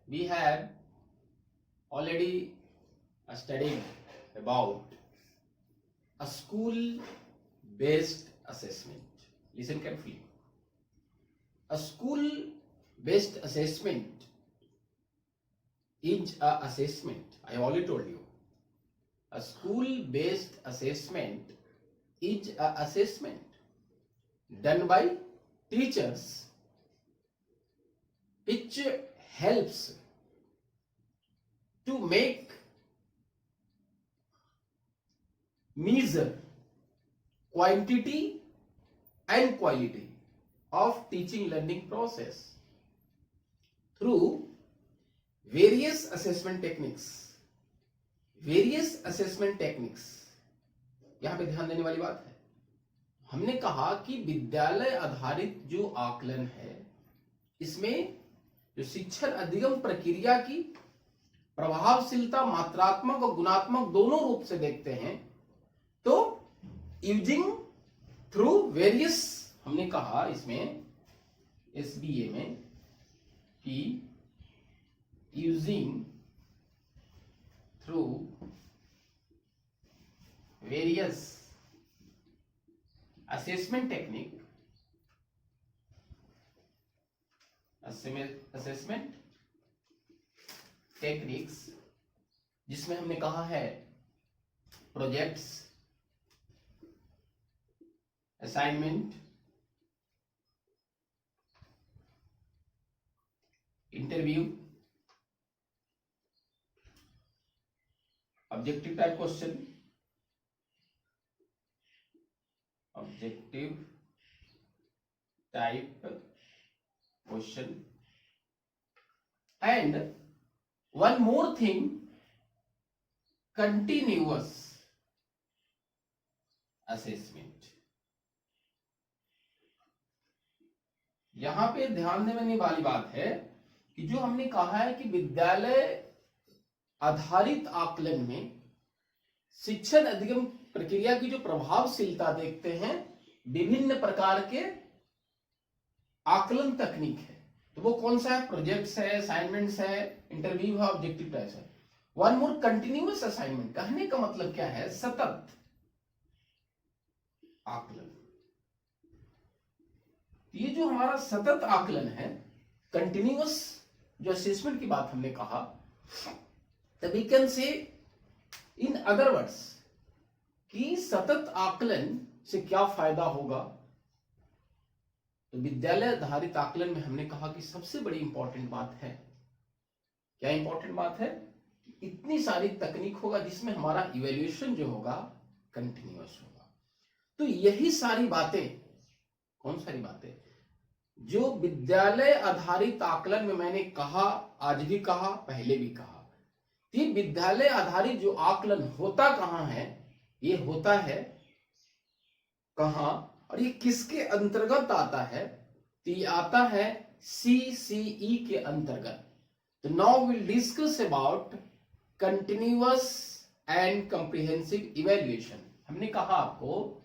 we have already studied about a school-based assessment. Listen carefully. A school-based assessment is a assessment. I already told you. A school-based assessment is a assessment done by teachers which helps to make measure quantity and quality of teaching learning process through various assessment techniques. यहां पे ध्यान देने वाली बात है, हमने कहा कि विद्यालय आधारित जो आकलन है इसमें जो शिक्षण अधिगम प्रक्रिया की प्रभावशीलता मात्रात्मक और गुणात्मक दोनों रूप से देखते हैं। तो यूजिंग थ्रू वेरियस, हमने कहा इसमें एसबीए में कि using through various assessment techniques, जिसमें हमने कहा है projects, assignment, interview, objective type question, and one more thing, continuous assessment. यहां पे ध्यान देने वाली बात है कि जो हमने कहा है कि विद्यालय आधारित आकलन में शिक्षण अधिगम प्रक्रिया की जो प्रभावशीलता देखते हैं, विभिन्न प्रकार के आकलन तकनीक है। तो वो कौन सा है? प्रोजेक्ट्स है, असाइनमेंट्स है, इंटरव्यू है, ऑब्जेक्टिव टाइप्स है। One more, continuous assignment. कहने का मतलब क्या है? सतत आकलन। ये जो हमारा सतत आकलन है, कंटिन्यूअस जो असेसमेंट की बात हमने कहा, तब we can say in other words कि सतत आकलन से क्या फायदा होगा। तो विद्यालय आधारित आकलन में हमने कहा कि सबसे बड़ी इंपॉर्टेंट बात है, क्या इंपॉर्टेंट बात है? इतनी सारी तकनीक होगा जिसमें हमारा इवैल्यूएशन जो होगा कंटिन्यूअस होगा। तो यही सारी बातें, कौन सारी बातें जो विद्यालय आधारित आकलन में मैंने कहा, आज भी कहा, पहले भी कहा कि विद्यालय आधारित जो आकलन होता कहां है, ये होता है कहां और ये किसके अंतर्गत आता है? तो ये आता है CCE के अंतर्गत। तो now will discuss about continuous and comprehensive evaluation. हमने कहा आपको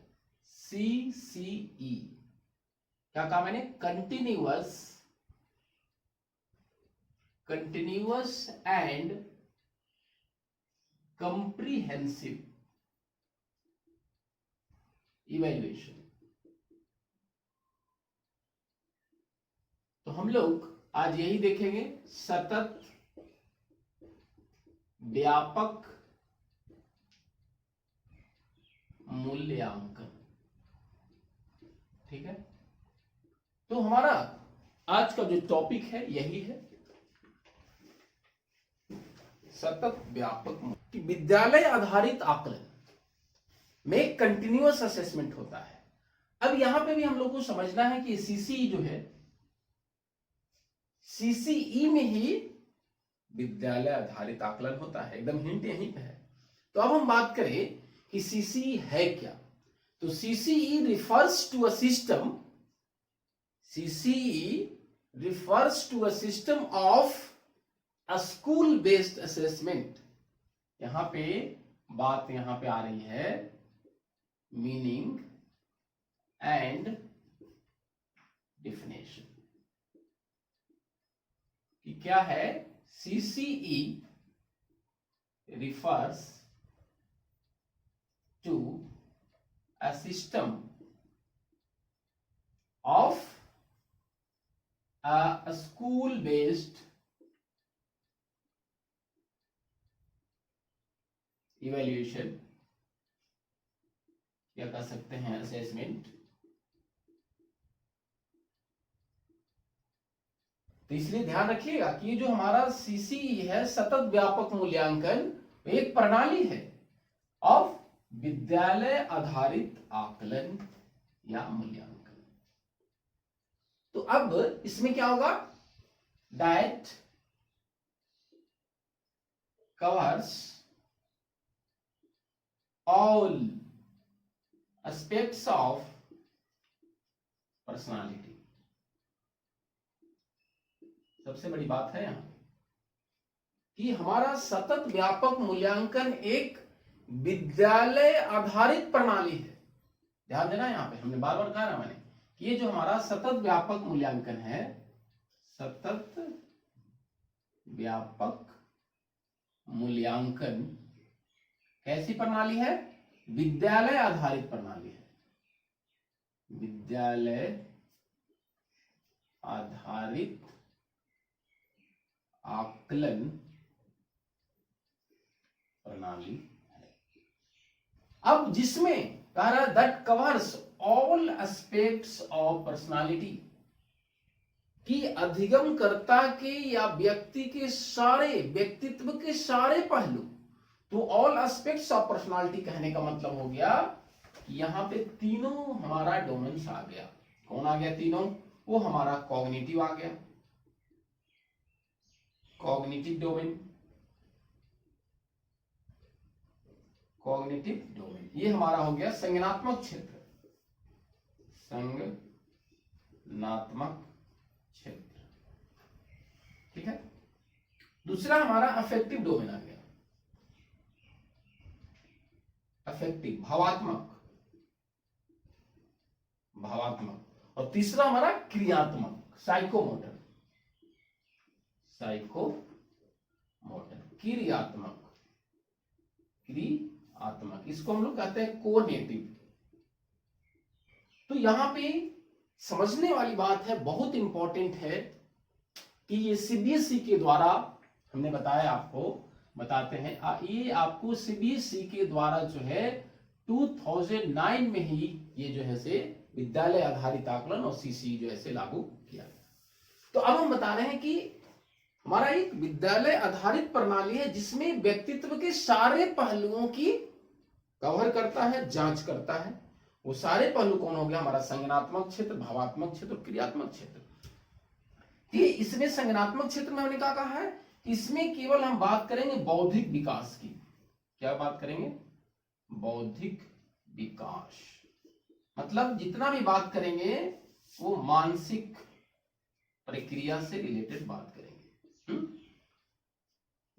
CCE, क्या कहा मैंने? Continuous and comprehensive evaluation. तो हम लोग आज यही देखेंगे, सतत व्यापक मूल्यांकन। ठीक है, तो हमारा आज का जो टॉपिक है यही है, सतत व्यापक। कि विद्यालय आधारित आकलन में कंटिन्यूअस असेसमेंट होता है। अब यहां पे भी हम लोग को समझना है कि CCE जो है, CCE में ही विद्यालय आधारित आकलन होता है। एकदम हिंट यहीं पे है। तो अब हम बात करें कि CCE है क्या। तो CCE refers to a system, CCE refers to a system of a school based assessment। यहां पे बात यहां पे आ रही है मीनिंग एंड डिफिनेशन कि क्या है CCE refers to a system of a school based evaluation या कह सकते हैं असेसमेंट। तो इसलिए ध्यान रखिएगा कि ये जो हमारा सीसीई है, सतत व्यापक मूल्यांकन, एक प्रणाली है ऑफ विद्यालय आधारित आकलन या मूल्यांकन। तो अब इसमें क्या होगा, that covers all aspects of personality. सबसे बड़ी बात है यहां कि हमारा सतत व्यापक मूल्यांकन एक विद्यालय आधारित प्रणाली है। ध्यान देना, यहां पे हमने बार बार कहा ना मैंने कि ये जो हमारा सतत व्यापक मूल्यांकन है, सतत व्यापक मूल्यांकन कैसी प्रणाली है, विद्यालय आधारित प्रणाली है। विद्यालय आधारित आकलन प्रणाली है। अब जिसमें कह रहा है that covers all aspects of personality, कि अधिगमकर्ता के या व्यक्ति के सारे, व्यक्तित्व के सारे पहलू। तो ऑल एस्पेक्ट्स ऑफ पर्सनालिटी कहने का मतलब हो गया कि यहां पे तीनों हमारा डोमेन्स आ गया। कौन आ गया तीनों, वो हमारा कॉग्निटिव आ गया, कॉग्निटिव डोमेन, कॉग्निटिव डोमेन, ये हमारा हो गया संज्ञानात्मक क्षेत्र, संज्ञानात्मक क्षेत्र। ठीक है। दूसरा हमारा अफेक्टिव डोमेन आ गया, अफेक्टिव, भावात्मक, भावात्मक। और तीसरा हमारा क्रियात्मक, साइकोमोटर, साइकोमोटर, क्रियात्मक, क्रियात्मक, इसको हम लोग कहते हैं कोनेटिव। तो यहां पे समझने वाली बात है, बहुत इंपॉर्टेंट है कि ये सीबीएसई के द्वारा हमने बताया, आपको बताते हैं, ये आपको सीबीएसई के द्वारा जो है 2009 में ही ये जो है से विद्यालय आधारित आकलन और सीसीई जो है से लागू किया। तो अब हम बता रहे हैं कि हमारा एक विद्यालय आधारित प्रणाली है जिसमें व्यक्तित्व के सारे पहलुओं की कवर करता है, जांच करता है। वो सारे पहलू कौन हो गया, हमारा संज्ञानात्मक क्षेत्र, भावात्मक क्षेत्र, क्रियात्मक क्षेत्र। कि इसमें संज्ञानात्मक क्षेत्र में हमने क्या कहा है, इसमें केवल हम बात करेंगे बौद्धिक विकास की। क्या बात करेंगे, बौद्धिक विकास, मतलब जितना भी बात करेंगे वो मानसिक प्रक्रिया से रिलेटेड बात करेंगे।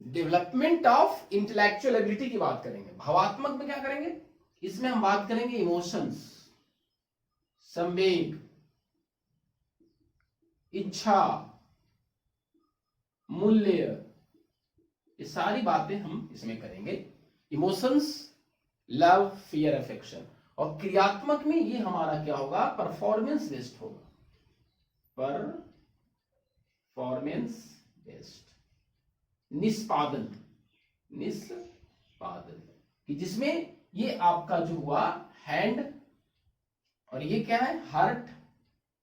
डेवलपमेंट ऑफ इंटेलेक्चुअल एबिलिटी की बात करेंगे। भावात्मक में क्या करेंगे, इसमें हम बात करेंगे इमोशंस, संवेग, इच्छा, मूल्य, ये सारी बातें हम इसमें करेंगे। Emotions, love, fear, affection. और क्रियात्मक में ये हमारा क्या होगा, परफॉर्मेंस बेस्ड होगा, परफॉर्मेंस बेस्ड, निष्पादन, निष्पादन, कि जिसमें ये आपका जो हुआ हैंड, और ये क्या है, हार्ट,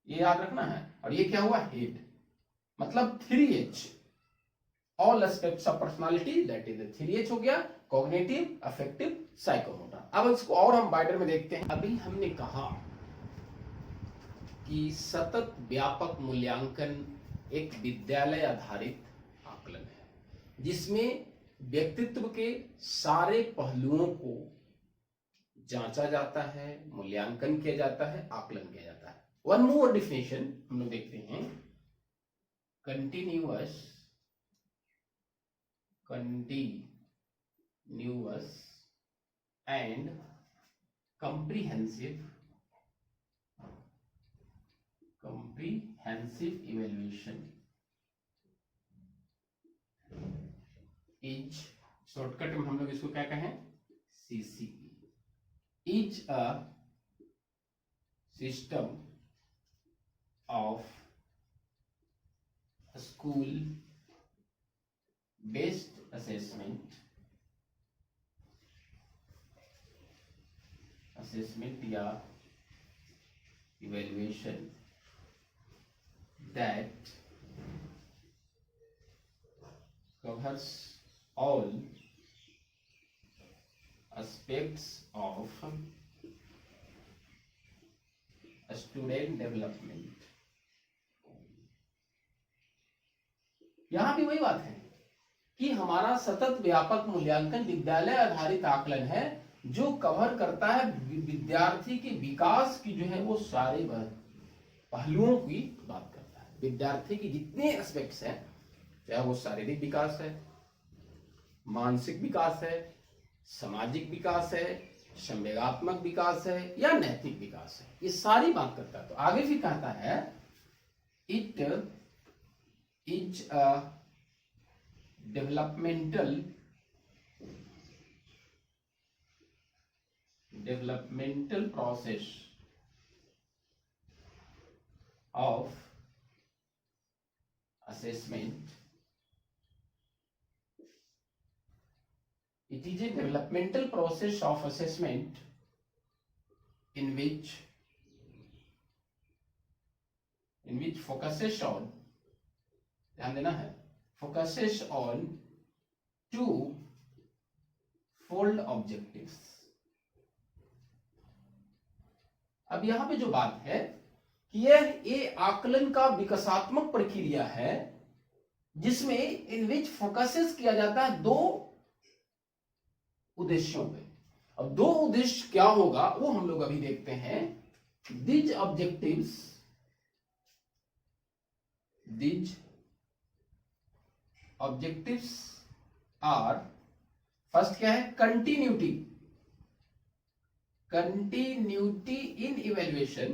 ये याद रखना है, और ये क्या हुआ, हेड, मतलब 3H, all aspects of personality, that is 3H हो गया, कॉग्निटिव, अफेक्टिव, साइकोमोटर। अब इसको और हम वाइडर में देखते हैं। अभी हमने कहा कि सतत व्यापक मूल्यांकन एक विद्यालय आधारित आकलन है जिसमें व्यक्तित्व के सारे पहलुओं को जांचा जाता है, मूल्यांकन किया जाता है, आकलन किया जाता है। वन मोर डिफिनेशन हम लोग देखते हैं, continuous and comprehensive evaluation is, shortcut में हम लोग इसको क्या कहें, CCE, is a system of school based assessment या evaluation that covers all aspects of student development। यहां भी वही बात है कि हमारा सतत व्यापक मूल्यांकन विद्यालय आधारित आकलन है जो कवर करता है विद्यार्थी के विकास की जो है वो सारे पहलुओं की बात करता है। विद्यार्थी की जितने एस्पेक्ट्स हैं, चाहे वो शारीरिक विकास है, मानसिक विकास है, सामाजिक विकास है, संवेगात्मक विकास है या नैतिक विकास है, ये सारी बात करता है। तो आगे भी कहता है it is a developmental process of assessment। It is a developmental process of assessment in which focuses on, ध्यान देना है, focuses on two fold objectives। अब यहां पे जो बात है कि यह आकलन का विकासात्मक प्रक्रिया है जिसमें इन विच फोकसेस किया जाता है दो उद्देश्यों पे। अब दो उद्देश्य क्या होगा वो हम लोग अभी देखते हैं। दीज ऑब्जेक्टिव्स आर, फर्स्ट क्या है, कंटिन्यूटी इन इवेल्युएशन।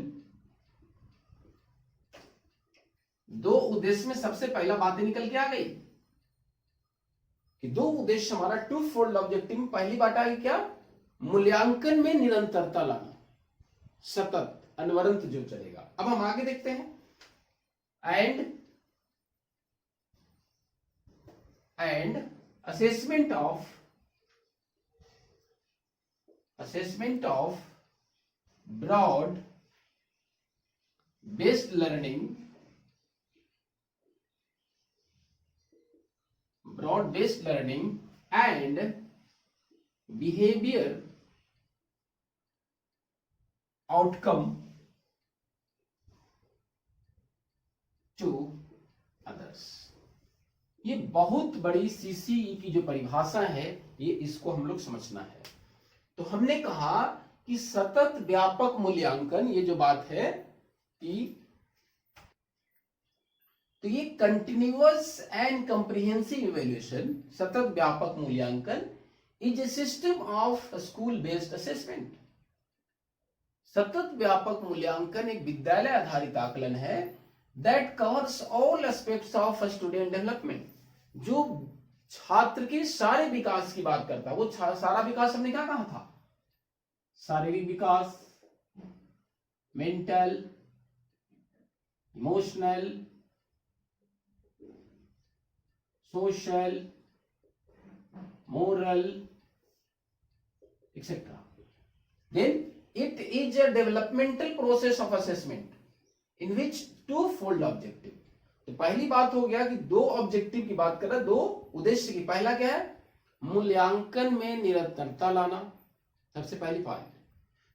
दो उद्देश्य में सबसे पहला बात निकल के आ गई कि दो उद्देश्य हमारा टू फोल्ड ऑब्जेक्टिव में पहली बात आई क्या, मूल्यांकन में निरंतरता लाना, सतत अनवरत जो चलेगा। अब हम आगे देखते हैं, and assessment of broad based learning and behaviour outcome to others. ये बहुत बड़ी सीसीई की जो परिभाषा है, ये इसको हम लोग समझना है। तो हमने कहा कि सतत व्यापक मूल्यांकन, ये जो बात है कि तो ये कंटिन्यूअस एंड कंप्रिहेंसिव इवैल्यूएशन, सतत व्यापक मूल्यांकन, is a system of school based assessment. सतत व्यापक मूल्यांकन एक विद्यालय आधारित आकलन है that covers all aspects of student development, जो छात्र के सारे विकास की बात करता है। वो सारा विकास हमने क्या कहा था, शारीरिक विकास, mental, emotional, social, moral, etcetera. Then it is a developmental process of assessment in which two fold objective. तो पहली बात हो गया कि दो ऑब्जेक्टिव की बात कर रहे हैं, दो उद्देश्य की। पहला क्या है, मूल्यांकन में निरंतरता लाना, सबसे पहली पॉइंट।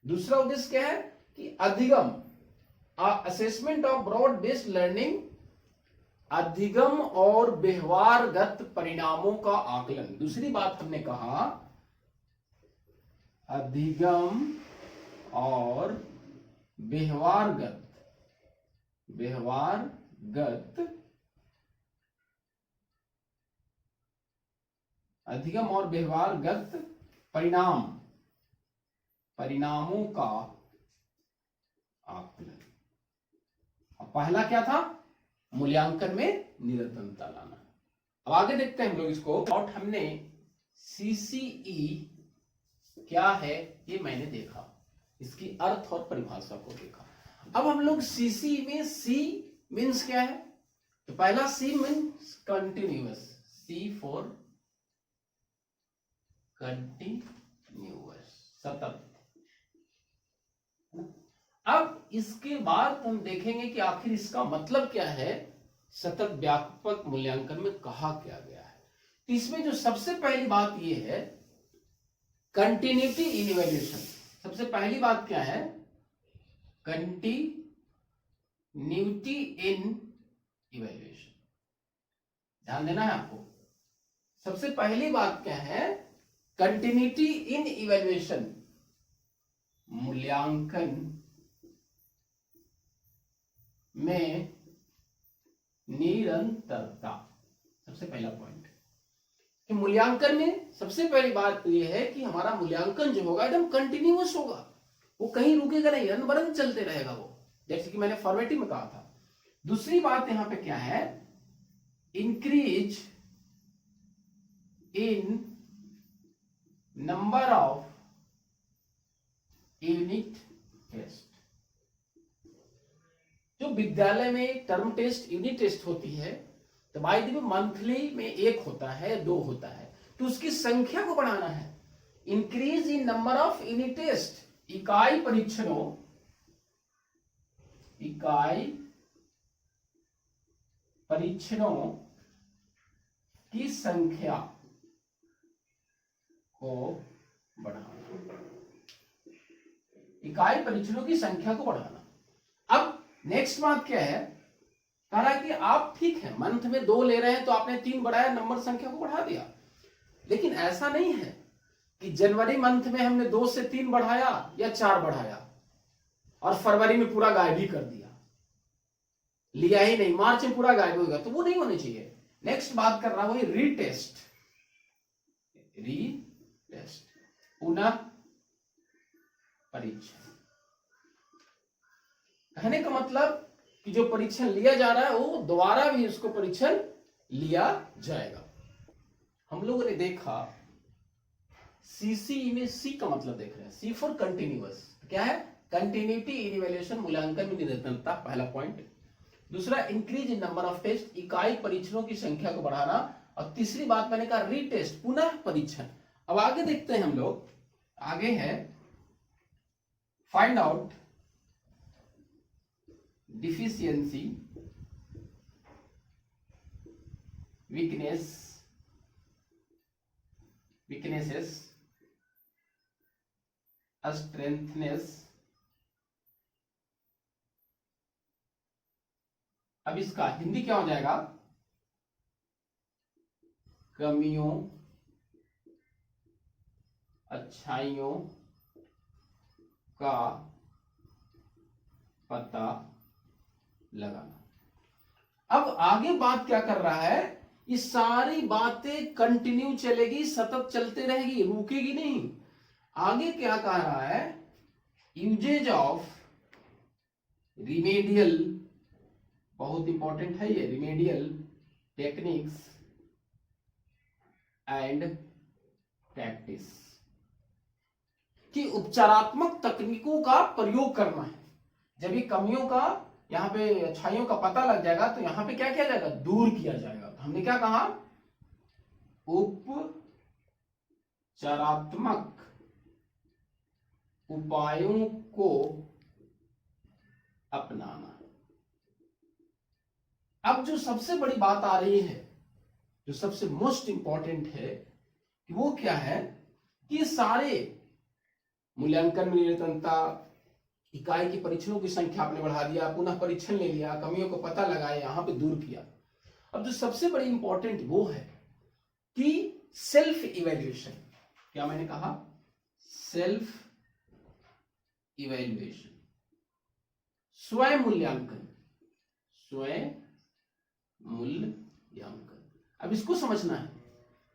दूसरा उद्देश्य क्या है कि अधिगम, assessment of broad based learning, अधिगम और व्यवहारगत परिणामों का आकलन। दूसरी बात हमने कहा अधिगम और व्यवहारगत अधिगम और व्यवहारगत परिणामों का आकलन। पहला क्या था, मूल्यांकन में निरंतरता लाना। अब आगे देखते हैं हम लोग इसको। और हमने CCE क्या है ये मैंने देखा, इसकी अर्थ और परिभाषा को देखा। अब हम लोग CCE में C मीन्स क्या है, तो पहला C means continuous, C for continuous, सतत। अब इसके बाद हम देखेंगे कि आखिर इसका मतलब क्या है, सतत व्यापक मूल्यांकन में कहा क्या गया है। तो इसमें जो सबसे पहली बात यह है, कंटिन्यूटी इन इवैल्यूएशन। सबसे पहली बात क्या है, कंटिन्यूटी इन इवैल्यूएशन। ध्यान देना है आपको। सबसे पहली बात क्या है, कंटिन्यूटी इन इवैल्यूएशन, मूल्यांकन में निरंतरता। सबसे पहला पॉइंट कि मूल्यांकन में सबसे पहली बात यह है कि हमारा मूल्यांकन जो होगा एकदम कंटिन्यूअस होगा, वो कहीं रुकेगा नहीं, अनवरत चलते रहेगा वो, जैसे कि मैंने फॉर्मेटिव में कहा था। दूसरी बात यहां पे क्या है, increase in number of unit test. जो विद्यालय में टर्म टेस्ट, यूनिट टेस्ट होती है, तो बाय द वे मंथली में एक होता है, 2 होता है, तो उसकी संख्या को बढ़ाना है। Increase in number of unit test, इकाई परीक्षणों, इकाई परीक्षणों की संख्या को बढ़ाना, इकाई परीक्षणों की संख्या को बढ़ाना। अब नेक्स्ट बात क्या है, कह रहा है कि आप ठीक है मंथ में 2 ले रहे हैं तो आपने 3 बढ़ाया, नंबर संख्या को बढ़ा दिया। लेकिन ऐसा नहीं है कि जनवरी मंथ में हमने 2 से 3 बढ़ाया या 4 बढ़ाया और फरवरी में पूरा गायब ही कर दिया, लिया ही नहीं, मार्च में पूरा गायब होगा, तो वो नहीं होनी चाहिए। नेक्स्ट बात कर रहा हूं रीटेस्ट, रीटेस्ट, पुनः परीक्षण। कहने का मतलब कि जो परीक्षण लिया जा रहा है वो दोबारा भी उसको परीक्षण लिया जाएगा। हम लोगों ने देखा CCE में C का मतलब देख रहे हैं, C फॉर कंटिन्यूअस, क्या है, कंटिन्यूटी इन इवैल्यूएशन, मूल्यांकन में निरंतरता, पहला पॉइंट। दूसरा increase in number of test, इकाई परीक्षणों की संख्या को बढ़ाना। और तीसरी बात मैंने कहा रीटेस्ट, पुनः परीक्षण। अब आगे देखते हैं हम लोग, आगे है find out deficiency, weakness, weaknesses, strengthness. अब इसका हिंदी क्या हो जाएगा, कमियों, अच्छाइयों का पता लगाना। अब आगे बात क्या कर रहा है, ये सारी बातें कंटिन्यू चलेगी, सतत चलते रहेगी, रुकेगी नहीं। आगे क्या कह रहा है, यूजेज ऑफ रिमेडियल, बहुत इंपॉर्टेंट है ये, रिमेडियल टेक्निक्स एंड प्रैक्टिस, कि उपचारात्मक तकनीकों का प्रयोग करना है। जब ये कमियों का, यहां पे अच्छाइयों का पता लग जाएगा तो यहां पे क्या किया जाएगा, दूर किया जाएगा। तो हमने क्या कहा, उपचारात्मक उपायों को अपनाना। अब जो सबसे बड़ी बात आ रही है, जो सबसे मोस्ट इंपॉर्टेंट है, कि वो क्या है, कि सारे मूल्यांकन में निरंतरता, इकाई की परीक्षणों की संख्या आपने बढ़ा दिया, पुनः परीक्षण ले लिया, कमियों को पता लगाया, यहां पे दूर किया। अब जो सबसे बड़ी इंपॉर्टेंट वो है कि सेल्फ इवैल्यूएशन। क्या मैंने कहा, सेल्फ इवैल्यूएशन, स्वयं मूल्यांकन, स्वयं मूल्यांकन। अब इसको समझना है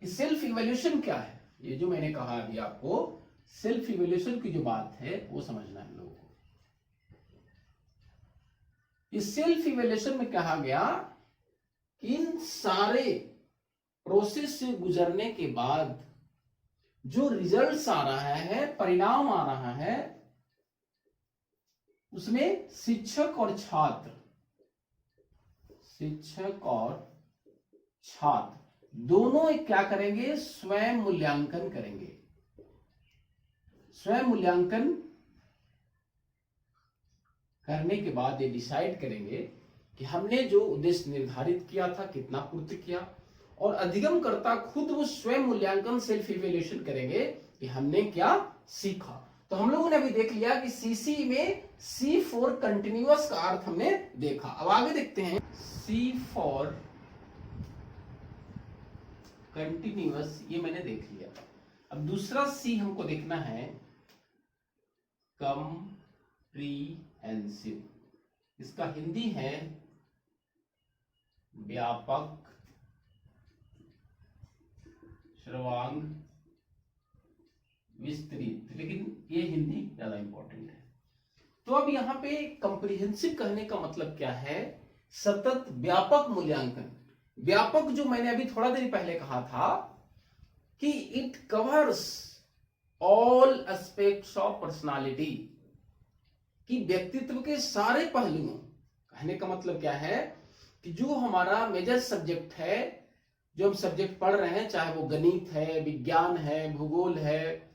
कि सेल्फ इवैल्यूएशन क्या है। ये जो मैंने कहा अभी आपको, सेल्फ इवैल्यूएशन की जो बात है वो समझना है लोगों को। इस सेल्फ इवैल्यूएशन में कहा गया कि इन सारे प्रोसेस से गुजरने के बाद जो रिजल्ट्स आ रहा है, परिणाम आ रहा है, उसमें शिक्षक और छात्र दोनों क्या करेंगे? स्वयं मूल्यांकन करेंगे। स्वयं मूल्यांकन करने के बाद ये डिसाइड करेंगे कि हमने जो उद्देश्य निर्धारित किया था कितना पूर्ति किया, और अधिगमकर्ता खुद वो स्वयं मूल्यांकन सेल्फ इवेल्युएशन करेंगे कि हमने क्या सीखा। तो हम लोगों ने अभी देख लिया कि सीसी में सी फॉर कंटिन्यूअस का अर्थ हमने देखा। अब आगे देखते हैं, सी फॉर कंटिन्यूअस ये मैंने देख लिया। अब दूसरा सी हमको देखना है, कम्प्रीहेंसिव। इसका हिंदी है व्यापक, सर्वांग, विस्तृत, लेकिन ये हिंदी ज्यादा इंपॉर्टेंट है। तो अब यहां पे कंप्रीहेंसिव कहने का मतलब क्या है? सतत व्यापक मूल्यांकन। व्यापक जो मैंने अभी थोड़ा देर पहले कहा था कि it covers all aspects of personality, कि व्यक्तित्व के सारे पहलुओं। कहने का मतलब क्या है कि जो हमारा मेजर सब्जेक्ट है, जो हम सब्जेक्ट पढ़ रहे हैं, चाहे वो गणित है, विज्ञान है, भूगोल है,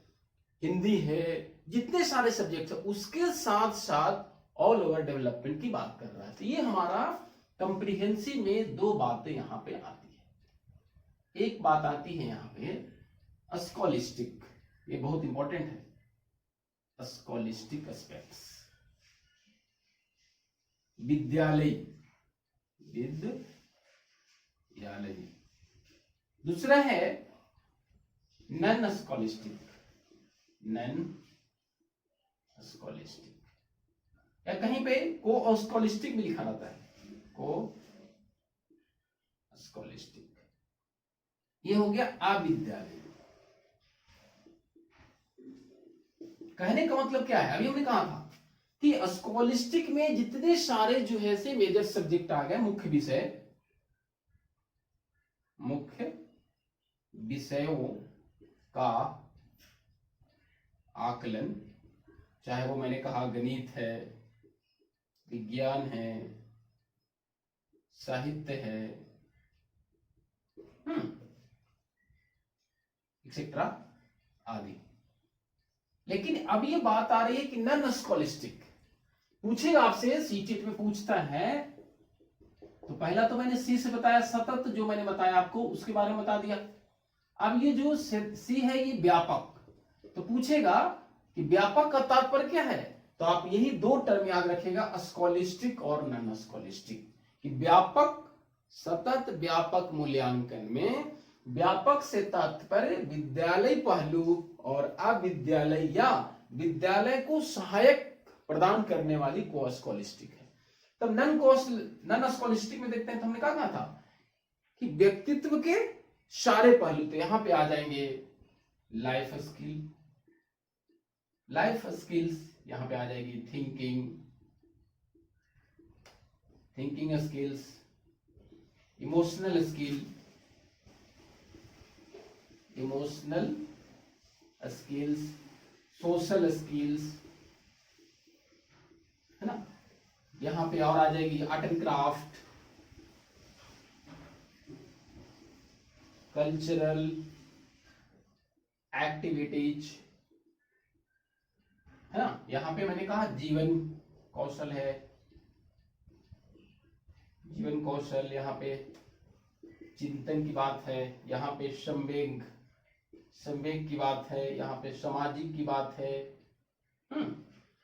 हिंदी है, जितने सारे सब्जेक्ट है, उसके साथ साथ ऑल ओवर डेवलपमेंट की बात कर रहा है। तो ये हमारा कंप्रीहेंसिव में दो बातें यहां पे आती है। एक बात आती है यहां पे स्कॉलिस्टिक, ये बहुत इंपॉर्टेंट है। स्कॉलिस्टिक एस्पेक्ट्स, विद्यालय, दूसरा है नन स्कॉलिस्टिक, या कहीं पे को स्कॉलिस्टिक भी लिखा रहता है, को स्कॉलिस्टिक। ये हो गया अविद्यालय। कहने का मतलब क्या है? अभी हमने कहा था कि स्कॉलिस्टिक में जितने सारे जो है से मेजर सब्जेक्ट आ गए, मुख्य विषयों का आकलन, चाहे वो मैंने कहा गणित है, विज्ञान है, साहित्य है, एक्सेट्रा आदि। लेकिन अब ये बात आ रही है कि नन स्कॉलिस्टिक पूछेगा आपसे, सीटेट में पूछता है। तो पहला तो मैंने सी से बताया, सतत जो मैंने बताया आपको उसके बारे में बता दिया। अब ये जो सी है ये व्यापक, तो पूछेगा कि व्यापक का तात्पर्य क्या है? तो आप यही दो टर्म याद रखिएगा, स्कॉलिस्टिक और नॉन स्कॉलिस्टिक। कि व्यापक, सतत व्यापक मूल्यांकन में व्यापक से तात्पर्य विद्यालय पहलू और अविद्यालय या विद्यालय को सहायक प्रदान करने वाली को स्कॉलिस्टिक है। तब नॉन स्कॉलिस्टिक में देखते हैं, तो हमने कहा था कि व्यक्तित्व के सारे पहलू, तो यहां पे आ जाएंगे लाइफ स्किल्स, यहां पे आ जाएगी thinking skills, emotional skills, social skills, है ना। यहां पे और आ जाएगी art and craft, cultural activities, है ना। यहां पे मैंने कहा जीवन कौशल है, यहां पे चिंतन की बात है, यहां पे संवेग की बात है, यहां पे सामाजिक की बात है,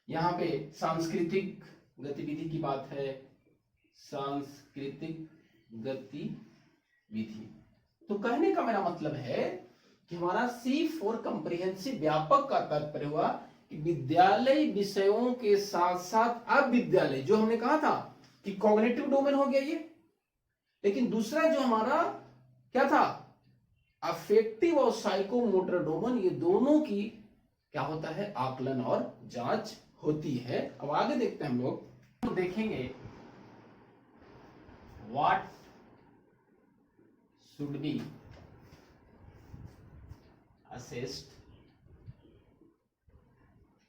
यहां पे सांस्कृतिक गतिविधि की बात है, सांस्कृतिक गतिविधि। तो कहने का मेरा मतलब है कि हमारा सी फॉर कंप्रिहेंसिव व्यापक का तात्पर्य हुआ कि विद्यालय विषयों के साथ साथ अविद्यालय, जो हमने कहा था कि कॉग्निटिव डोमेन हो गया ये, लेकिन दूसरा जो हमारा क्या था, अफेक्टिव और साइकोमोटर डोमेन, ये दोनों की क्या होता है, आकलन और जांच होती है। अब आगे देखते हैं हम लोग, तो देखेंगे what should be assessed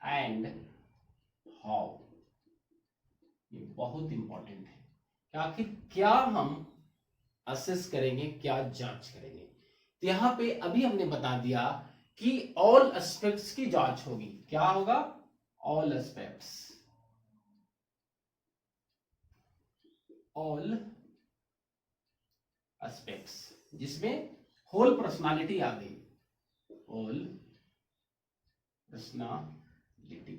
and how, ये बहुत इंपॉर्टेंट है कि आखिर क्या हम असेस करेंगे, क्या जांच करेंगे। तो यहां पे अभी हमने बता दिया कि ऑल एस्पेक्ट्स की जांच होगी। क्या होगा? ऑल एस्पेक्ट्स, ऑल एस्पेक्ट्स, जिसमें होल पर्सनालिटी आ गई, होल पर्सनालिटी,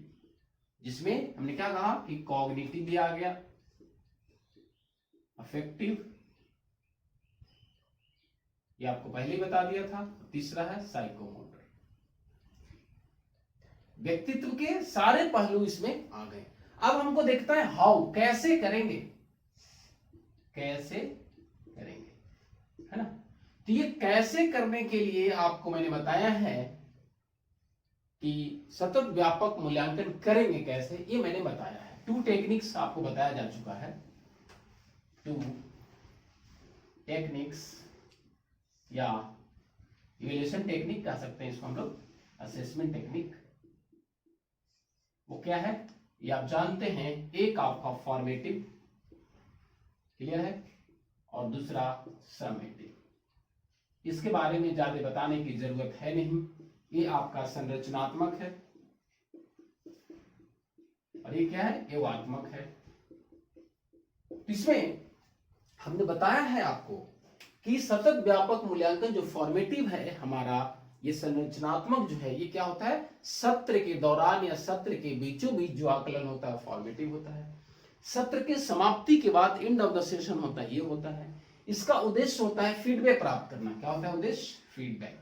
जिसमें हमने क्या कहा कि कॉग्निटिव भी आ गया, अफेक्टिव, ये आपको पहले ही बता दिया था। तीसरा है साइकोमोटर। व्यक्तित्व के सारे पहलू इसमें आ गए। अब हमको देखता है हाउ, कैसे करेंगे, कैसे करेंगे, है ना। तो ये कैसे करने के लिए आपको मैंने बताया है कि सतत व्यापक मूल्यांकन करेंगे कैसे, ये मैंने बताया है। 2 टेक्निक्स आपको बताया जा चुका है। 2 टेक्निक्स या इवैल्यूएशन टेक्निक कह सकते हैं इसको हम लोग, असेसमेंट टेक्निक। वो क्या है ये आप जानते हैं। एक आपका फॉर्मेटिव, क्लियर है, और दूसरा समेटिव। इसके बारे में ज्यादा बताने की जरूरत है नहीं, ये आपका संरचनात्मक है और ये क्या है, एवात्मक है। इसमें हमने बताया है आपको कि सतत व्यापक मूल्यांकन जो फॉर्मेटिव है हमारा, ये संरचनात्मक जो है, ये क्या होता है, सत्र के दौरान या सत्र के बीचों बीच जो आकलन होता है फॉर्मेटिव होता है। सत्र के समाप्ति के बाद एंड ऑफ द सेशन होता है, ये होता है। इसका उद्देश्य होता है फीडबैक प्राप्त करना। क्या होता है उद्देश्य? फीडबैक।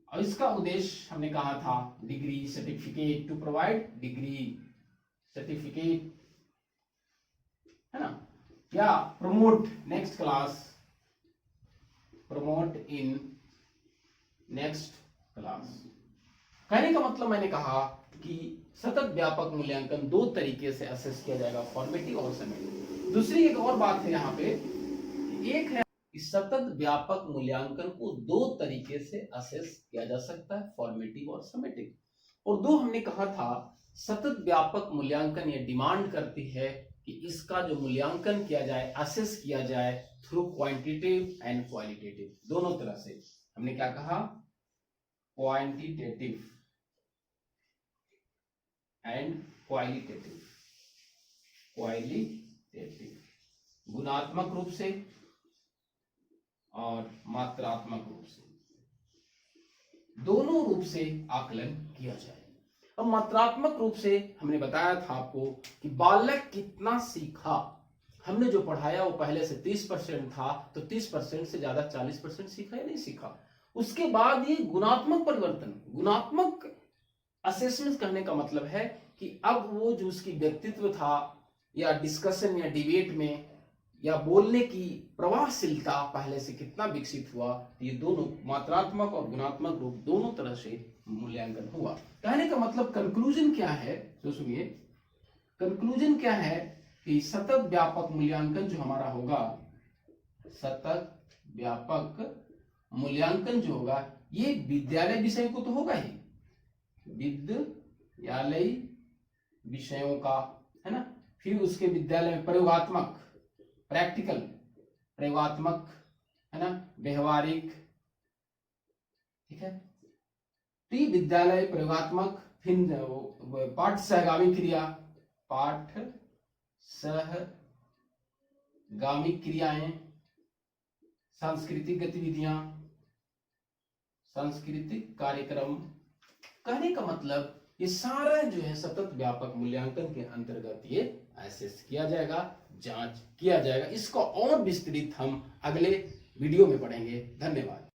और इसका उद्देश्य हमने कहा था degree certificate, to provide degree certificate, है ना, या promote next class, promote in next class. कहने का मतलब मैंने कहा कि सतत व्यापक मूल्यांकन 2 तरीके से असेस किया जाएगा, फॉर्मेटिव और समेटिव। दूसरी एक और बात है यहाँ पे, एक है इस सतत व्यापक मूल्यांकन को 2 तरीके से असेस किया जा सकता है, फॉर्मेटिव और समेटिव। और 2 हमने कहा था, सतत व्यापक मूल्यांकन ये डिमांड करती है कि इसका जो मूल्यांकन किया जाए, असेस किया जाए थ्रू क्वांटिटेटिव एंड क्वालिटेटिव, दोनों तरह से। हमने क्या कहा? Quantitative and qualitative. क्वालिटेटिव गुणात्मक रूप से और मात्रात्मक रूप से, दोनों रूप से आकलन किया जाए। अब मात्रात्मक रूप से हमने बताया था आपको कि बालक कितना सीखा। हमने जो पढ़ाया वो पहले से 30% था, तो 30% से ज्यादा 40% सीखा या नहीं सीखा। उसके बाद ये गुणात्मक परिवर्तन, गुणात्मक असेसमेंट करने का मतलब है कि अब वो जो उसकी व्यक्तित्व था या डिस्कशन या डिबेट में या बोलने की प्रवाहशीलता पहले से कितना विकसित हुआ, ये दोनों मात्रात्मक और गुणात्मक रूप दोनों तरह से मूल्यांकन हुआ। कहने का मतलब कंक्लूजन क्या है, तो सुनिए, कंक्लूजन क्या है कि सतत व्यापक मूल्यांकन जो हमारा होगा, सतत व्यापक मूल्यांकन जो होगा, ये विद्यालय विषय को तो होगा ही, विद्यालय विषयों का, है ना। फिर उसके विद्यालय में प्रयोगात्मक, प्रैक्टिकल, प्रयोगात्मक, है ना, व्यवहारिक, ठीक है। तो ये विद्यालय प्रयोगात्मक, फिर पाठ सहगामी क्रिया, पाठ सहगामी क्रियाएं, सांस्कृतिक गतिविधियां, सांस्कृतिक कार्यक्रम। कहने का मतलब ये सारा जो है सतत व्यापक मूल्यांकन के अंतर्गत ये असेस किया जाएगा, जांच किया जाएगा। इसको और विस्तृत हम अगले वीडियो में पढ़ेंगे। धन्यवाद।